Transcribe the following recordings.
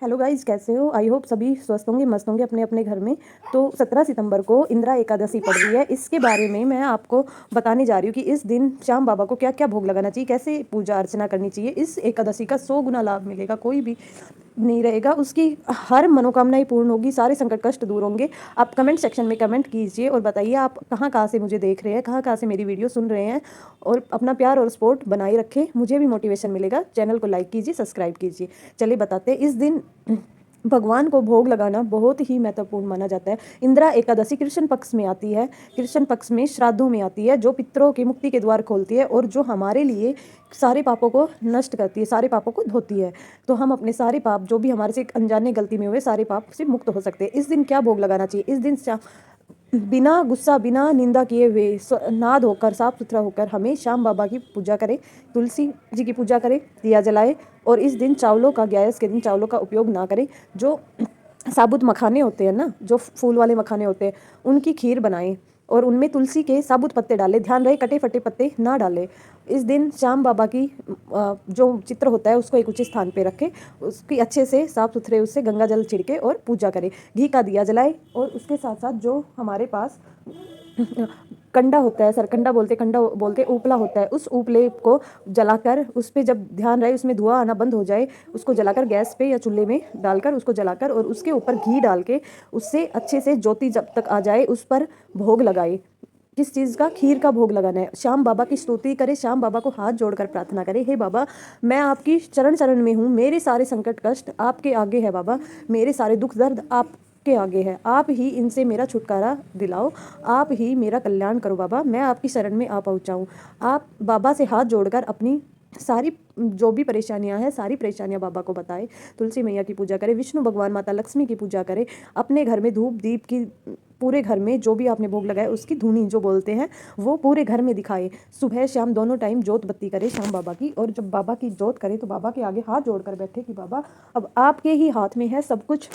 Hello guys, कैसे हो? I hope सभी स्वस्थ होंगे, मस्त होंगे अपने अपने घर में। तो 17 सितंबर को इंदिरा एकादशी पड़ रही है। इसके बारे में मैं आपको बताने जा रही हूँ कि इस दिन श्याम बाबा को क्या क्या भोग लगाना चाहिए, कैसे पूजा अर्चना करनी चाहिए। इस एकादशी का 100 गुना लाभ मिलेगा, कोई भी नहीं रहेगा, उसकी हर मनोकामनाएं पूर्ण होगी, सारे संकट कष्ट दूर होंगे। आप कमेंट सेक्शन में कमेंट कीजिए और बताइए आप कहाँ कहाँ से मुझे देख रहे हैं, कहाँ कहाँ से मेरी वीडियो सुन रहे हैं। और अपना प्यार और सपोर्ट बनाए रखें, मुझे भी मोटिवेशन मिलेगा। चैनल को लाइक कीजिए, सब्सक्राइब कीजिए। चलिए बताते हैं। इस दिन भगवान को भोग लगाना बहुत ही महत्वपूर्ण माना जाता है। इंदिरा एकादशी कृष्ण पक्ष में आती है, कृष्ण पक्ष में श्राद्धों में आती है, जो पितरों की मुक्ति के द्वार खोलती है और जो हमारे लिए सारे पापों को नष्ट करती है, सारे पापों को धोती है। तो हम अपने सारे पाप जो भी हमारे से अनजाने गलती में हुए सारे पाप से मुक्त हो सकते हैं। इस दिन क्या भोग लगाना चाहिए? इस दिन बिना गुस्सा, बिना निंदा किए हुए, नहा धोकर साफ सुथरा होकर हमें श्याम बाबा की पूजा करें, तुलसी जी की पूजा करें, दिया जलाए। और इस दिन चावलों का, ग्यारस के दिन चावलों का उपयोग ना करें। जो साबुत मखाने होते हैं ना, जो फूल वाले मखाने होते हैं, उनकी खीर बनाएं और उनमें तुलसी के साबुत पत्ते डालें। ध्यान रहे कटे फटे पत्ते ना डालें। इस दिन श्याम बाबा की जो चित्र होता है उसको एक उचित स्थान पे रखें, उसकी अच्छे से साफ सुथरे उससे गंगा जल छिड़के और पूजा करें। घी का दिया जलाए और उसके साथ साथ जो हमारे पास कंडा होता है, सरकंडा बोलते, कंडा बोलते, उपला होता है, उस उपले को जलाकर उस पर जब ध्यान रहे उसमें धुआं आना बंद हो जाए, उसको जलाकर गैस पे या चूल्हे में डालकर उसको जलाकर और उसके ऊपर घी डाल के उससे अच्छे से ज्योति जब तक आ जाए उस पर भोग लगाए। किस चीज़ का? खीर का भोग लगाना है। श्याम बाबा की स्तुति करें, श्याम बाबा को हाथ जोड़कर प्रार्थना करें, हे बाबा मैं आपकी चरण शरण में हूँ, मेरे सारे संकट कष्ट आपके आगे है बाबा, मेरे सारे दुख दर्द आपके आगे है, आप ही इनसे मेरा छुटकारा दिलाओ, आप ही मेरा कल्याण करो बाबा, मैं आपकी शरण में आ पहुँचाऊँ। आप बाबा से हाथ जोड़कर अपनी सारी जो भी परेशानियां हैं, सारी परेशानियां बाबा को बताएं। तुलसी मैया की पूजा करें, विष्णु भगवान, माता लक्ष्मी की पूजा करें। अपने घर में धूप दीप की, पूरे घर में जो भी आपने भोग लगाया उसकी धुनी जो बोलते हैं वो पूरे घर में दिखाए। सुबह शाम दोनों टाइम जोत बत्ती करे श्याम बाबा की। और जब बाबा की जोत करे तो बाबा के आगे हाथ जोड़कर बैठे कि बाबा अब आपके ही हाथ में है सब कुछ।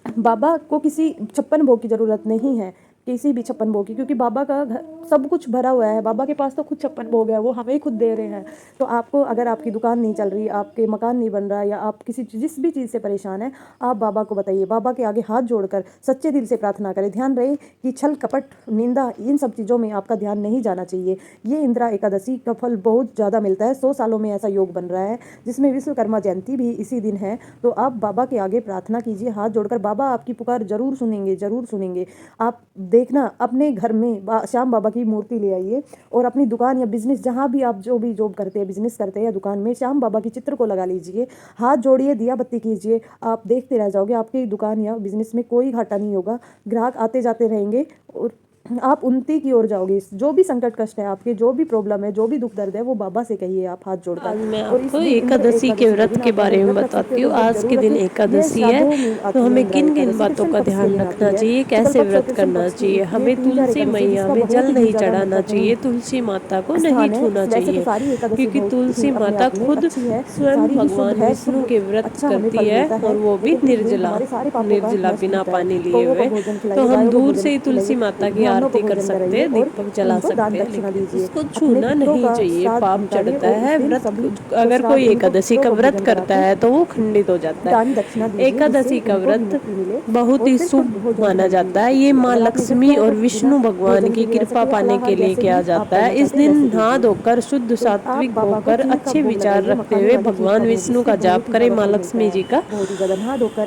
बाबा को किसी 56 भोग की ज़रूरत नहीं है, किसी भी 56 भोग की, क्योंकि बाबा का सब कुछ भरा हुआ है। बाबा के पास तो खुद 56 भोग है, वो हमें ही खुद दे रहे हैं। तो आपको अगर आपकी दुकान नहीं चल रही, आपके मकान नहीं बन रहा, या आप किसी जिस भी चीज़ से परेशान है, आप बाबा को बताइए। बाबा के आगे हाथ जोड़कर सच्चे दिल से प्रार्थना करें। ध्यान रहे कि छल कपट, निंदा, इन सब चीज़ों में आपका ध्यान नहीं जाना चाहिए। ये इंदिरा एकादशी का फल बहुत ज़्यादा मिलता है। 100 सालों में ऐसा योग बन रहा है, जिसमें विश्वकर्मा जयंती भी इसी दिन है। तो आप बाबा के आगे प्रार्थना कीजिए हाथ जोड़कर, बाबा आपकी पुकार जरूर सुनेंगे, जरूर सुनेंगे। आप देखना अपने घर में श्याम बाबा की मूर्ति ले आइए और अपनी दुकान या बिजनेस, जहाँ भी आप जो भी जॉब करते हैं, बिजनेस करते हैं या दुकान में, श्याम बाबा की चित्र को लगा लीजिए, हाथ जोड़िए, दिया बत्ती कीजिए। आप देखते रह जाओगे, आपकी दुकान या बिजनेस में कोई घाटा नहीं होगा, ग्राहक आते जाते रहेंगे और आप उन्नति की ओर जाओगे। जो भी संकट कष्ट है आपके, जो भी प्रॉब्लम है, जो भी दुख दर्द है, वो बाबा से कहिए आप हाथ जोड़कर। आज मैं और इस आपको दिन एकादशी के व्रत के बारे में बताती हूँ। आज के दिन एकादशी है, तो हमें किन किन बातों का ध्यान रखना चाहिए, कैसे व्रत करना चाहिए। हमें तुलसी मैया में जल नहीं चढ़ाना चाहिए, तुलसी माता को नहीं छूना चाहिए, क्योंकि तुलसी माता खुद स्वयं भगवान विष्णु के व्रत करती है और वो भी निर्जला, निर्जला बिना पानी लिए हुए। तो हम दूर से ही तुलसी माता की आरती कर सकते हैं, दीपक जला सकते हैं, लेकिन उसको छूना नहीं चाहिए, पाप चढ़ता है। व्रत अगर कोई एकादशी का व्रत करता है तो वो खंडित हो जाता है। एकादशी का व्रत बहुत ही शुभ माना जाता है। ये माँ लक्ष्मी और विष्णु भगवान की कृपा पाने के लिए किया जाता है। इस दिन नहा धोकर शुद्ध सात्विक होकर अच्छे विचार रखते हुए भगवान विष्णु का जाप करें, माँ लक्ष्मी जी का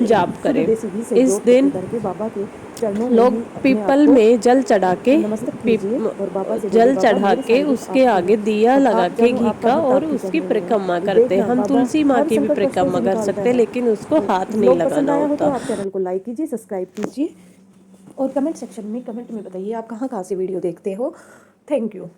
जाप करें। इस दिन लोग पीपल में जल चढ़ा के, जल चढ़ा के उसके आगे दिया लगा के घी का और उसकी परिक्रमा करते हैं। हम तुलसी माँ की भी परिक्रमा कर सकते हैं, लेकिन उसको हाथ नहीं लगाना होता। आप चैनल को लाइक कीजिए, सब्सक्राइब कीजिए और कमेंट सेक्शन में कमेंट में बताइए आप कहाँ कहाँ से वीडियो देखते हो। Thank you.